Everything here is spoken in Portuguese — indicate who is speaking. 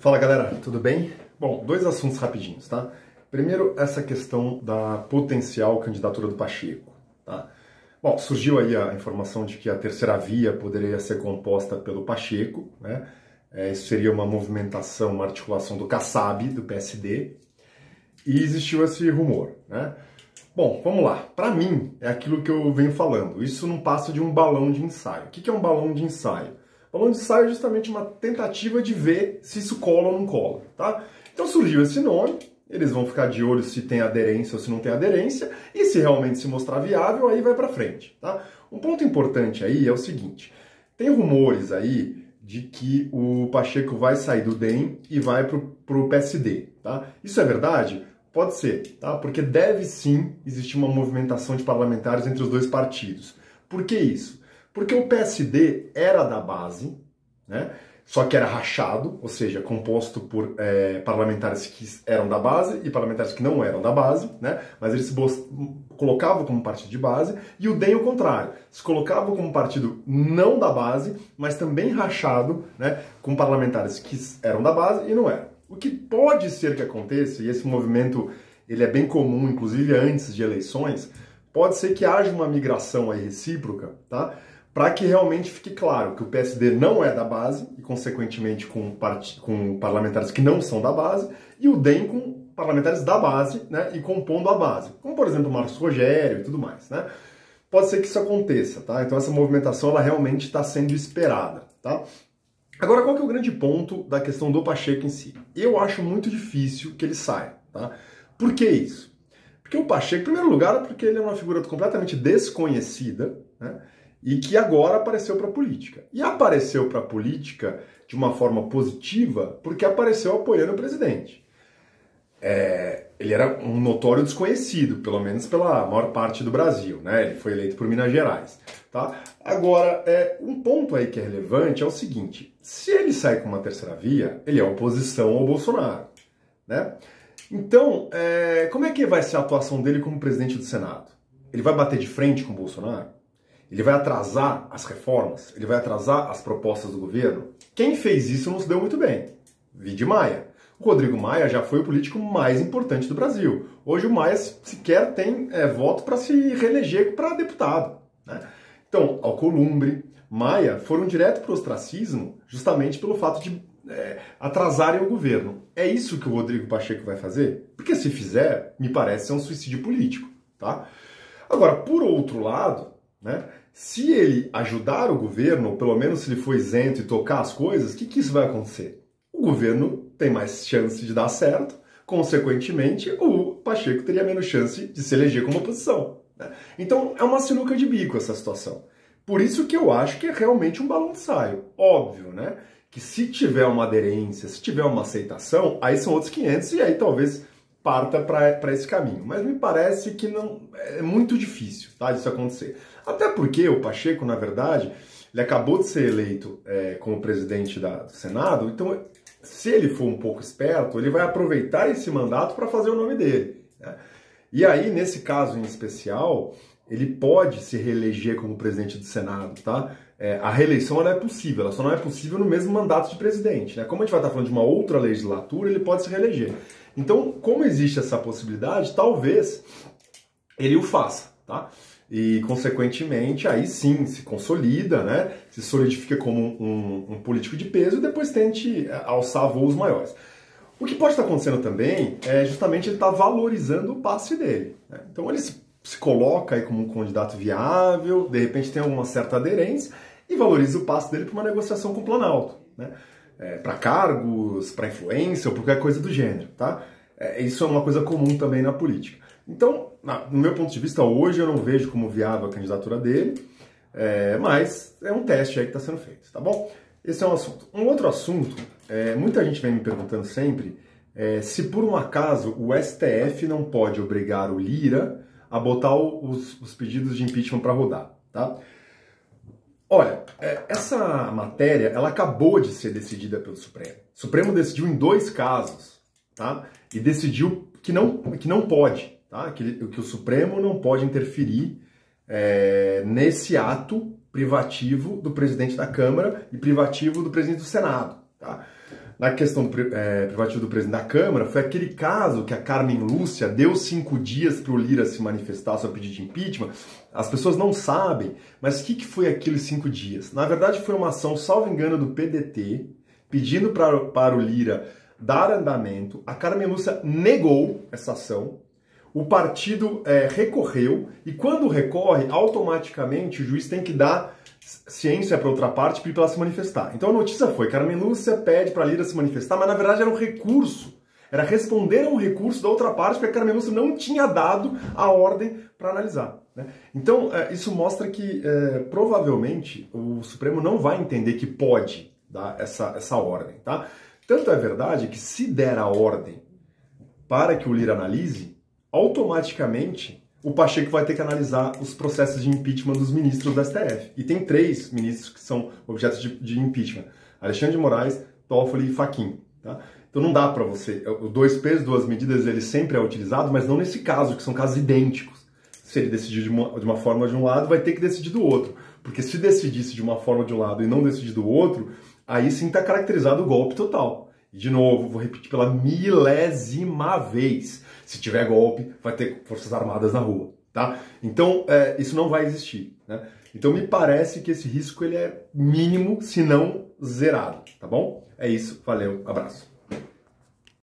Speaker 1: Fala galera, tudo bem? Bom, dois assuntos rapidinhos, tá? Primeiro, essa questão da potencial candidatura do Pacheco, tá? Bom, surgiu aí a informação de que a terceira via poderia ser composta pelo Pacheco, né? Isso seria uma movimentação, uma articulação do Kassab, do PSD, e existiu esse rumor, né? Bom, vamos lá. Para mim, é aquilo que eu venho falando. Isso não passa de um balão de ensaio. O que é um balão de ensaio? Balão de ensaio é justamente uma tentativa de ver se isso cola ou não cola, tá? Então surgiu esse nome, eles vão ficar de olho se tem aderência ou se não tem aderência, e se realmente se mostrar viável, aí vai para frente, tá? Um ponto importante aí é o seguinte, tem rumores aí de que o Pacheco vai sair do DEM e vai pro PSD, tá? Isso é verdade? Pode ser, tá? Porque deve sim existir uma movimentação de parlamentares entre os dois partidos. Por que isso? Porque o PSD era da base, né? Só que era rachado, ou seja, composto por parlamentares que eram da base e parlamentares que não eram da base, né? Mas eles se colocavam como partido de base, e o DEM o contrário, se colocava como partido não da base, mas também rachado, né? Com parlamentares que eram da base e não eram. O que pode ser que aconteça, e esse movimento ele é bem comum, inclusive antes de eleições, pode ser que haja uma migração aí recíproca, tá? Para que realmente fique claro que o PSD não é da base, e consequentemente com parlamentares que não são da base, e o DEM com parlamentares da base, né, e compondo a base, como por exemplo o Marcos Rogério e tudo mais, né? Pode ser que isso aconteça, tá? Então essa movimentação ela realmente está sendo esperada, tá? Agora, qual que é o grande ponto da questão do Pacheco em si? Eu acho muito difícil que ele saia, tá? Por que isso? Porque o Pacheco, em primeiro lugar, é porque ele é uma figura completamente desconhecida, né? E que agora apareceu para a política. E apareceu para a política de uma forma positiva porque apareceu apoiando o presidente. Ele era um notório desconhecido, pelo menos pela maior parte do Brasil, né? Ele foi eleito por Minas Gerais, tá? Agora, um ponto aí que é relevante é o seguinte, se ele sai com uma terceira via, ele é oposição ao Bolsonaro, né? Então, como é que vai ser a atuação dele como presidente do Senado? Ele vai bater de frente com o Bolsonaro? Ele vai atrasar as reformas? Ele vai atrasar as propostas do governo? Quem fez isso não se deu muito bem. Vide Maia. O Rodrigo Maia já foi o político mais importante do Brasil. Hoje o Maia sequer tem voto para se reeleger para deputado, né? Então, Alcolumbre, Maia foram direto para o ostracismo justamente pelo fato de atrasarem o governo. É isso que o Rodrigo Pacheco vai fazer? Porque se fizer, me parece ser um suicídio político, tá? Agora, por outro lado, né, se ele ajudar o governo, ou pelo menos se ele for isento e tocar as coisas, o que isso vai acontecer? O governo tem mais chance de dar certo, consequentemente, o Pacheco teria menos chance de se eleger como oposição, né? Então, é uma sinuca de bico essa situação. Por isso que eu acho que é realmente um balão de ensaio. Óbvio, né? Que se tiver uma aderência, se tiver uma aceitação, aí são outros 500 e aí talvez parta para esse caminho. Mas me parece que não é muito difícil, tá, disso acontecer. Até porque o Pacheco, na verdade, ele acabou de ser eleito como presidente do Senado, então se ele for um pouco esperto, ele vai aproveitar esse mandato para fazer o nome dele, né? E aí, nesse caso em especial, ele pode se reeleger como presidente do Senado, tá? A reeleição ela é possível, ela só não é possível no mesmo mandato de presidente, né? Como a gente vai estar falando de uma outra legislatura, ele pode se reeleger. Então, como existe essa possibilidade, talvez ele o faça, tá? E, consequentemente, aí sim se consolida, né? Se solidifica como um político de peso e depois tente alçar voos maiores. O que pode estar acontecendo também é justamente ele estar valorizando o passe dele, né? Então ele se coloca aí como um candidato viável, de repente tem alguma certa aderência e valoriza o passe dele para uma negociação com o Planalto, né? Para cargos, para influência ou qualquer coisa do gênero, tá? Isso é uma coisa comum também na política. Então, no meu ponto de vista, hoje eu não vejo como viável a candidatura dele, mas é um teste aí que está sendo feito, tá bom? Esse é um assunto. Um outro assunto, muita gente vem me perguntando sempre, se por um acaso o STF não pode obrigar o Lira a botar os pedidos de impeachment para rodar, tá? Olha, essa matéria, ela acabou de ser decidida pelo Supremo. O Supremo decidiu em 2 casos, tá? E decidiu que não pode, tá? Que o Supremo não pode interferir nesse ato privativo do presidente da Câmara e privativo do presidente do Senado, tá? na questão do privativo do presidente da Câmara, foi aquele caso que a Carmen Lúcia deu 5 dias para o Lira se manifestar sobre pedido de impeachment. As pessoas não sabem, mas o que foi aqueles 5 dias? Na verdade, foi uma ação, salvo engano, do PDT, pedindo para o Lira dar andamento. A Carmen Lúcia negou essa ação. O partido recorreu, e quando recorre, automaticamente o juiz tem que dar ciência para outra parte para ela se manifestar. Então a notícia foi, Carmen Lúcia pede para a Lira se manifestar, mas na verdade era um recurso. Era responder a um recurso da outra parte, porque a Carmen Lúcia não tinha dado a ordem para analisar. Né? Então isso mostra que provavelmente o Supremo não vai entender que pode dar essa ordem. Tá? Tanto é verdade que se der a ordem para que o Lira analise, automaticamente o Pacheco vai ter que analisar os processos de impeachment dos ministros do STF. E tem 3 ministros que são objetos de impeachment. Alexandre de Moraes, Toffoli e Fachin. Tá? Então não dá para você... O 2 pesos, 2 medidas, ele sempre é utilizado, mas não nesse caso, que são casos idênticos. Se ele decidir de uma forma de um lado, vai ter que decidir do outro. Porque se decidisse de uma forma de um lado e não decidir do outro, aí sim está caracterizado o golpe total. E de novo, vou repetir pela 1000ª vez. Se tiver golpe, vai ter forças armadas na rua, tá? Então, isso não vai existir, né? Então, me parece que esse risco ele é mínimo, se não zerado, tá bom? É isso, valeu, abraço.